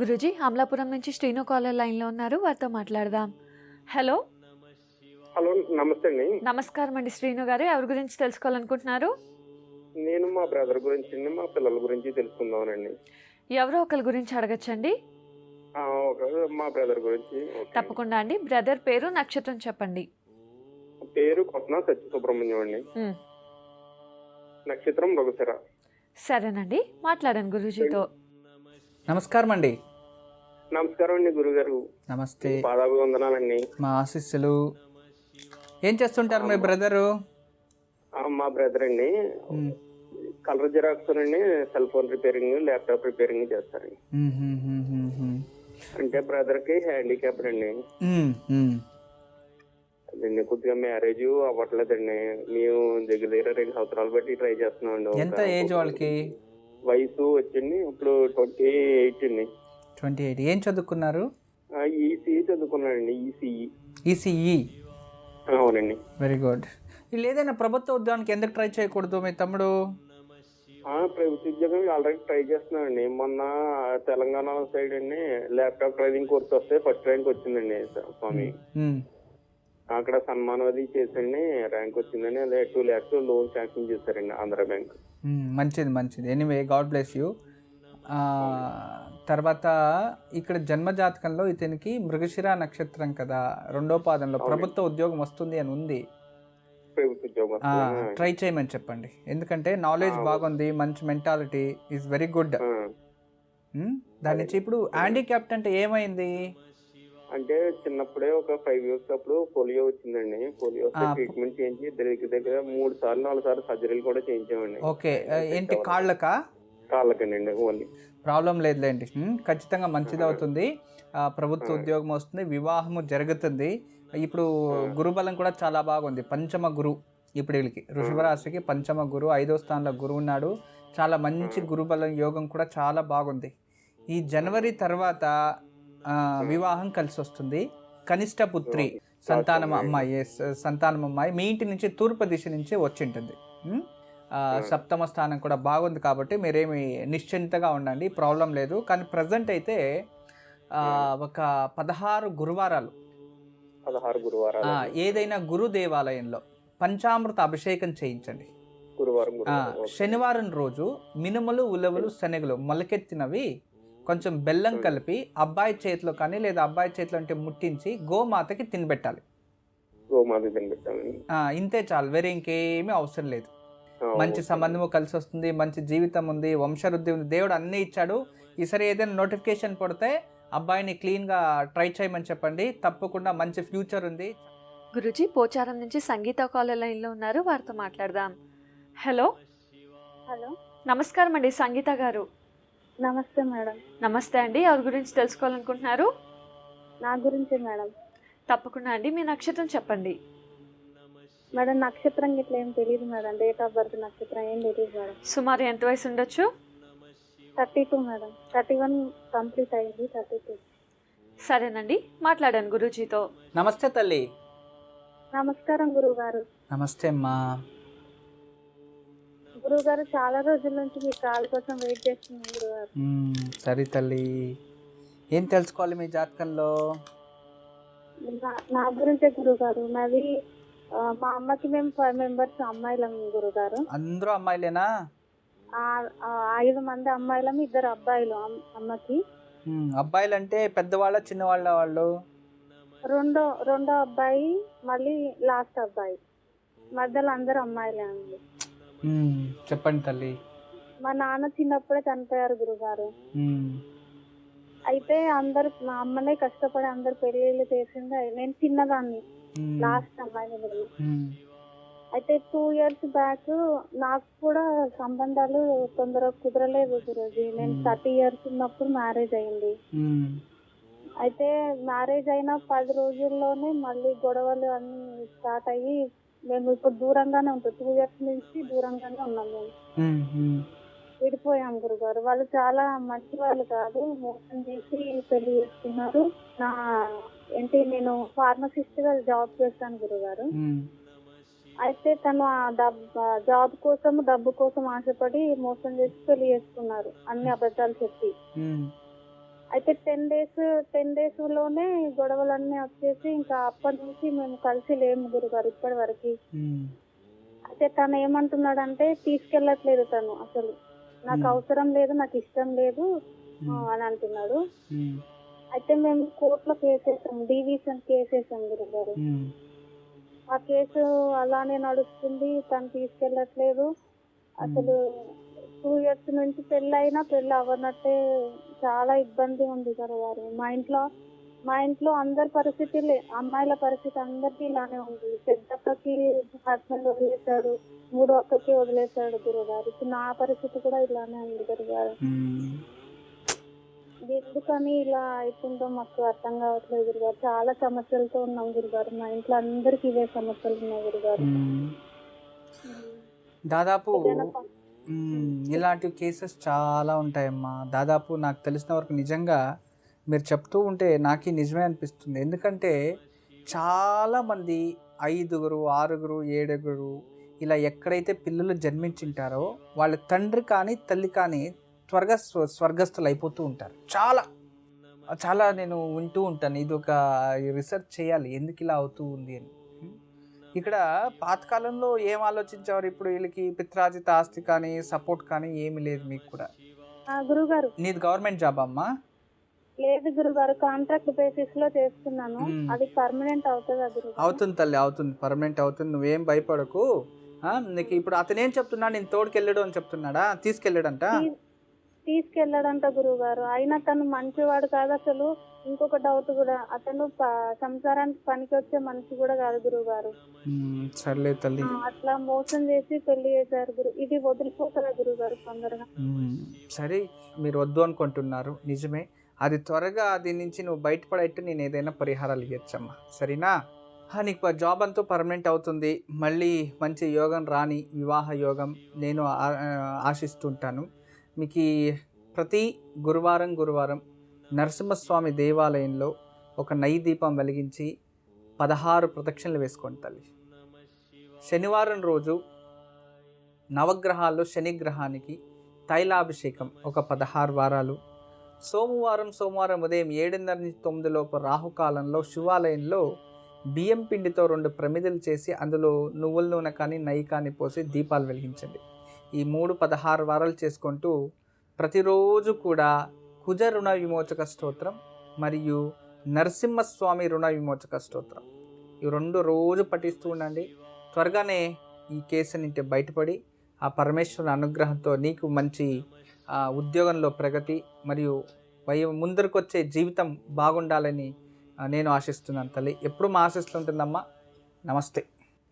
గురూజీ, అమలాపురం నుంచి శ్రీను కాలర్ లైన్లో ఉన్నారు, వారితో మాట్లాడదాం. హలో. హలో, నమస్తే అండి. నమస్కారం అండి శ్రీను గారు, ఎవరి గురించి తెలుసుకోవాలనుకుంటున్నారు? నేను మా బ్రదర్ గురించి మా పిల్లల గురించి తెలుసుకుందామనండి. ఎవరో ఒకరి గురించి అడగచ్చండి. మా బ్రదర్ గురించి. తప్పకుండా అండి. బ్రదర్ పేరు, నక్షత్రం చెప్పండి. పేరు కొత్త సత్య సుబ్రహ్మణ్యం అండి. నక్షత్రం మృగశిర. సరేనండి, మాట్లాడండి గురూజీతో. నమస్కారం అండి. నమస్కారం అండి గురుగారు. నమస్తే. పాదాభివందనాలండి. మా ఆశీస్సులు. ఏం చేస్తుంటారు మీ బ్రదరు? మా బ్రదర్ అండి కలర్ జిరాక్స్ అండి, cell phone repairing, laptop repairing చేస్తారండి. అంటే బ్రదర్ కి హ్యాండిక్యాప్ అండి. అదండి, కొద్దిగా మ్యారేజ్ అవ్వట్లేదండి. మేము దగ్గర 2 సంవత్సరాలు బట్టి ట్రై చేస్తున్నాం అండి. ఎంత ఏజ్ వాళ్ళకి? వయసు వచ్చింది ఇప్పుడు 28 అండి. 28. ఏం చదువుకున్నారు? ఈసీఈ చదువుకున్నానండి. ఈసీఈ. అవునండి. Very good. వీళ్ళు ఏదైనా ప్రభుత్వ ఉద్యోగానికి ఎందుకు ట్రై చేయకూడదు మీ తమ్ముడు? ప్రభుత్వ ఉద్యోగం ఆల్రెడీ ట్రై చేస్తున్నానండి. మొన్న తెలంగాణ సైడ్ అండి ల్యాప్టాప్ డ్రైవింగ్ కోర్స్ వస్తే ఫస్ట్ ర్యాంక్ వచ్చిందండి స్వామి. అక్కడ సన్మానం అది చేసండి, ర్యాంక్ వచ్చిందని అదే 2 lakhs లోన్ శాంక్షన్ చేశారండి ఆంధ్ర బ్యాంక్. మంచిది. Anyway, God bless you. తర్వాత ఇక్కడ జన్మజాతకంలో ఇతనికి మృగశిర నక్షత్రం కదా, 2వ పాదంలో ప్రభుత్వ ఉద్యోగం వస్తుంది అని ఉంది. ట్రై చేయమని చెప్పండి, ఎందుకంటే నాలెడ్జ్ బాగుంది, మంచి మెంటాలిటీ ఈజ్ వెరీ గుడ్. దాని నుంచి ఇప్పుడు హ్యాండిక్యాప్ట్ అంటే ఏమైంది అంటే చిన్నప్పుడే ఒక 5 years అప్పుడు పోలియో వచ్చిందండి. పోలియో ట్రీట్మెంట్ చేయించి దగ్గర 3 సార్లు 4 సార్లు సర్జరీలు కూడా చేయించామండి. ఓకే. ఏంటి, కాళ్ళకండి? ఓన్లీ. ప్రాబ్లం లేదులేండి, ఖచ్చితంగా మంచిది అవుతుంది. ప్రభుత్వ ఉద్యోగం వస్తుంది, వివాహము జరుగుతుంది. ఇప్పుడు గురుబలం కూడా చాలా బాగుంది. పంచమ గురు ఇప్పుడు వీళ్ళకి, వృషభ రాశికి పంచమ గురు, 5వ స్థానంలో గురువు ఉన్నాడు. చాలా మంచి గురుబలం యోగం కూడా చాలా బాగుంది. ఈ జనవరి తర్వాత వివాహం కలిసి వస్తుంది. కనిష్ట పుత్రి సంతానం అమ్మాయి మీ ఇంటి నుంచి తూర్పు దిశ నుంచి వచ్చింటుంది. సప్తమ స్థానం కూడా బాగుంది కాబట్టి మీరేమి నిశ్చింతగా ఉండండి, ప్రాబ్లం లేదు. కానీ ప్రజెంట్ అయితే ఒక 16 గురువారాలు ఏదైనా గురు దేవాలయంలో పంచామృత అభిషేకం చేయించండి. శనివారం రోజు మినుములు, ఉలవలు, శనగలు మొలకెత్తినవి కొంచెం బెల్లం కలిపి అబ్బాయి చేతిలో కానీ లేదా అబ్బాయి చేతిలో అంటే ముట్టించి గోమాతకి తినబెట్టాలి. ఇంతే చాలు, వేరే ఇంకేమీ అవసరం లేదు. మంచి సంబంధము కలిసి వస్తుంది, మంచి జీవితం ఉంది, వంశవృద్ధి ఉంది, దేవుడు అన్నీ ఇచ్చాడు. ఈసారి ఏదైనా నోటిఫికేషన్ పడితే అబ్బాయిని క్లీన్గా ట్రై చేయమని చెప్పండి, తప్పకుండా మంచి ఫ్యూచర్ ఉంది. గురూజీ, పోచారం నుంచి సంగీత కాలర్ లైన్లో ఉన్నారు, వారితో మాట్లాడదాం. హలో. నమస్కారం అండి సంగీత గారు. నమస్తే మేడం. నమస్తే అండి, ఎవరి గురించి తెలుసుకోవాలనుకుంటున్నారు? నా గురించి మేడం. తప్పకుండా అండి, మీ నక్షత్రం చెప్పండి. మేడం నక్షత్రం ఇట్లా ఏం తెలియదు మేడం, డేట్ ఆఫ్ బర్త్ నక్షత్రం ఏం తెలియదు మేడం. సుమారు ఎంత వయసు ఉండొచ్చు? 32 మేడం. 31 కంప్లీట్ అయింది, 32. సరేనండి, మాట్లాడాను గురూజీతో. నమస్తే తల్లి. నమస్కారం గురువు గారు. నమస్తే అమ్మా. గురువు గారు, చాలా రోజుల నుంచి మీ కాల్ కోసం వెయిట్ చేస్తున్నాను గురువు గారు. సరే తల్లి, ఏం తెలుసుకోవాలి మీ జాతకంలో? నా గురించే గురువు గారు. నాది మా అమ్మకి మేము 5 members అమ్మాయిలం గురువు గారు. అందరూ అమ్మాయిలేనా? 5 మంది అమ్మాయిలం, 2 అబ్బాయిలు అమ్మకి. అబ్బాయిలు అంటే పెద్దవాళ్ళ చిన్నవాళ్ళ? వాళ్ళు రెండో అబ్బాయి, మళ్ళీ లాస్ట్ అబ్బాయి, మధ్యలో అందరు అమ్మాయిలే అండి. చెప్పండి తల్లి. మా నాన్న చిన్నప్పుడే చనిపోయారు గురుగారు. అయితే అందరు మా అమ్మనే కష్టపడి అందరు పెళ్లిళ్ళు చేసింది, నేను చిన్నదాన్ని, లాస్ట్ అమ్మాయి. అయితే 2 years బ్యాక్ నాకు కూడా సంబంధాలు తొందరగా కుదరలేదు గురూజీ. నేను 30 years ఉన్నప్పుడు మ్యారేజ్ అయింది. అయితే మ్యారేజ్ అయిన 10 రోజుల్లోనే మళ్ళీ గొడవలు అన్ని స్టార్ట్ అయ్యి మేము ఇప్పుడు దూరంగానే ఉంటాం. 2 years నుంచి దూరంగానే ఉన్నాం. మేము విడిపోయాం గురుగారు. వాళ్ళు చాలా మంచి వాళ్ళు కాదు, మోసం చేసి పెళ్లి చేసుకున్నారు. నేను ఫార్మసిస్ట్ గా జాబ్ చేస్తాను గురుగారు. అయితే తను జాబ్ కోసం డబ్బు కోసం ఆశపడి మోసం చేసి పెళ్లి చేసుకున్నారు, అన్ని అబద్ధాలు చెప్పి. అయితే 10 days లోనే గొడవలన్నీ వచ్చేసి ఇంకా అప్పటి నుంచి మేము కలిసి లేము గురుగారు ఇప్పటి వరకు. అయితే తను ఏమంటున్నాడంటే తీసుకెళ్ళట్లేదు తను, అసలు నాకు అవసరం లేదు, నాకు ఇష్టం లేదు అని అంటున్నాడు. అయితే మేము కోర్టులో కేసేసాం, డివిజన్ కేసేసాం గురుగారు. ఆ కేసు అలానే నడుస్తుంది, తను తీసుకెళ్ళట్లేదు. అసలు 2 years నుంచి పెళ్ళి అయినా పెళ్ళి అవ్వనట్టే చాలా ఇబ్బంది ఉంది గురుగారు. మా ఇంట్లో అందరి పరిస్థితి, అమ్మాయిల పరిస్థితి అందరికీ ఇలానే ఉంది. పెద్దక్కకి హస్బెండ్ వదిలేశాడు, 3వ అక్కకి వదిలేశాడు గురుగారు. ఇప్పుడు నా పరిస్థితి కూడా ఇలానే ఉంది గురుగారు. ఎందుకని ఇలా అవుతుందో మాకు అర్థం కావట్లేదు గురుగారు. చాలా సమస్యలతో ఉన్నాం గురుగారు. మా ఇంట్లో అందరికి ఇవే సమస్యలు ఉన్నాయి గురుగారు. దాదాపు ఇలాంటి కేసెస్ చాలా ఉంటాయమ్మా. దాదాపు నాకు తెలిసిన వరకు నిజంగా మీరు చెప్తూ ఉంటే నాకు నిజమే అనిపిస్తుంది. ఎందుకంటే చాలామంది 5, 6, 7 ఇలా ఎక్కడైతే పిల్లలు జన్మించింటారో వాళ్ళ తండ్రి కానీ తల్లి కానీ త్వరగా స్వర్గస్థులు అయిపోతూ ఉంటారు. చాలా చాలా నేను వింటూ ఉంటాను. ఇది ఒక రీసెర్చ్ చేయాలి ఎందుకు ఇలా అవుతూ ఉంది అని. ఇక్కడ పాతకాలంలో ఏం ఆలోచించేవారు, ఇప్పుడు వీళ్ళకి పిత్రాజిత ఆస్తి కానీ సపోర్ట్ కానీ ఏమీ లేదు. మీకు కూడా గురుగారు నీది గవర్నమెంట్ జాబ్ అమ్మా? లేదు గురుగారు, కాంట్రాక్ట్ బేసిస్ లో చేస్తున్నాను. అది పర్మనెంట్ అవుతుందా గురుగారు? అవుతుంది తల్లి, అవుతుంది, పర్మనెంట్ అవుతుంది. నువ్వేం భయపడకు. నీకు ఇప్పుడు అతను ఏం చెప్తున్నాడు, నేను తోడుకెళ్ళాడు అని చెప్తున్నాడా? తీసుకెళ్ళాడంట గురుగారు. అయినా తను మంచివాడు కాదు అసలు. ఇంకొక డౌట్ కూడా, అతను సంసారానికి పనికి వచ్చే మనిషి కూడా కాదు గురుగారు. సర్లే తల్లి, అట్లా మోసం చేసి పెళ్లి చేశారు గురు. ఇది వదిలిపోతుందా గురుగారు తొందరగా? సరే, మీరు వద్దు అనుకుంటున్నారు నిజమే. అది త్వరగా దీని నుంచి నువ్వు బయటపడేట్టు నేను ఏదైనా పరిహారాలు ఇవ్వచ్చమ్మా, సరేనా? నీకు జాబ్ అంతా పర్మనెంట్ అవుతుంది. మళ్ళీ మంచి యోగం రాని వివాహ యోగం నేను ఆశిస్తుంటాను. మీకు ప్రతి గురువారం నరసింహస్వామి దేవాలయంలో ఒక నెయ్యి దీపం వెలిగించి 16 ప్రదక్షిణలు వేసుకోండి తల్లి. శనివారం రోజు నవగ్రహాల్లో శనిగ్రహానికి తైలాభిషేకం ఒక 16 వారాలు. సోమవారం ఉదయం 7:30 నుంచి 9 లోపు రాహుకాలంలో శివాలయంలో బియ్యం పిండితో 2 ప్రమిదలు చేసి అందులో నువ్వుల నూనె కానీ నెయ్యి కానీ పోసి దీపాలు వెలిగించండి. ఈ 16 వారాలు చేసుకుంటూ ప్రతిరోజు కూడా కుజ రుణ విమోచక స్తోత్రం మరియు నరసింహస్వామి రుణ విమోచక స్తోత్రం ఈ 2 రోజు పఠిస్తూ ఉండండి. త్వరగానే ఈ కేసు నుండి బయటపడి ఆ పరమేశ్వరుని అనుగ్రహంతో నీకు మంచి ఉద్యోగంలో ప్రగతి మరియు ముందరికి వచ్చే జీవితం బాగుండాలని నేను ఆశిస్తున్నాను తల్లి. ఎప్పుడు మా ఆశిస్తూ ఉంటుందమ్మా. నమస్తే.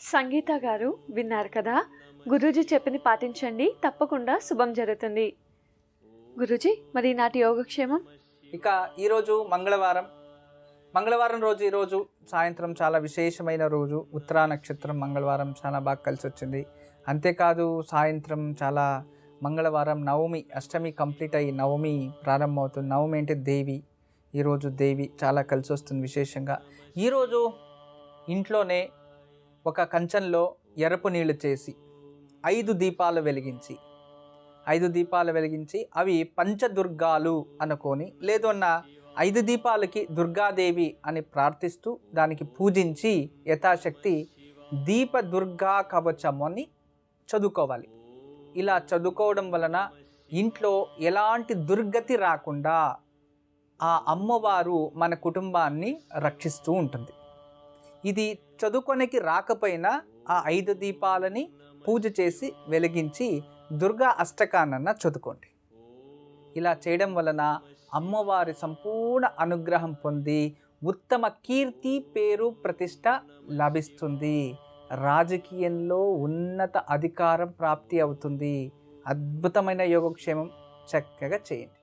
సంగీత గారు విన్నారు కదా, గురూజీ చెప్పిన పాటించండి, తప్పకుండా శుభం జరుగుతుంది. గురూజీ, మరి నాటి యోగక్షేమం? ఇక ఈరోజు మంగళవారం రోజు, ఈరోజు సాయంత్రం చాలా విశేషమైన రోజు. ఉత్తరా నక్షత్రం మంగళవారం చాలా బాగా కలిసి వచ్చింది. అంతేకాదు సాయంత్రం చాలా మంగళవారం నవమి, అష్టమి కంప్లీట్ అయ్యి నవమి ప్రారంభమవుతుంది. నవమి అంటే దేవి, ఈరోజు దేవి చాలా కలిసి వస్తుంది విశేషంగా. ఈరోజు ఇంట్లోనే ఒక కంచంలో ఎరుపు నీళ్లు చేసి 5 దీపాలు వెలిగించి అవి పంచదుర్గాలు అనుకొని, లేదన్న 5 దీపాలకి దుర్గాదేవి అని ప్రార్థిస్తూ దానికి పూజించి యథాశక్తి దీప దుర్గా కవచం అని చదువుకోవాలి. ఇలా చదువుకోవడం వలన ఇంట్లో ఎలాంటి దుర్గతి రాకుండా ఆ అమ్మవారు మన కుటుంబాన్ని రక్షిస్తూ ఉంటుంది. ఇది చదువుకోనికి రాకపోయినా ఆ 5 దీపాలని పూజ చేసి వెలిగించి దుర్గా అష్టకాన్న చదువుకోండి. ఇలా చేయడం వలన అమ్మవారి సంపూర్ణ అనుగ్రహం పొంది ఉత్తమ కీర్తి, పేరు, ప్రతిష్ట లభిస్తుంది. రాజకీయంలో ఉన్నత అధికారం ప్రాప్తి అవుతుంది. అద్భుతమైన యోగక్షేమం చక్కగా చేయండి.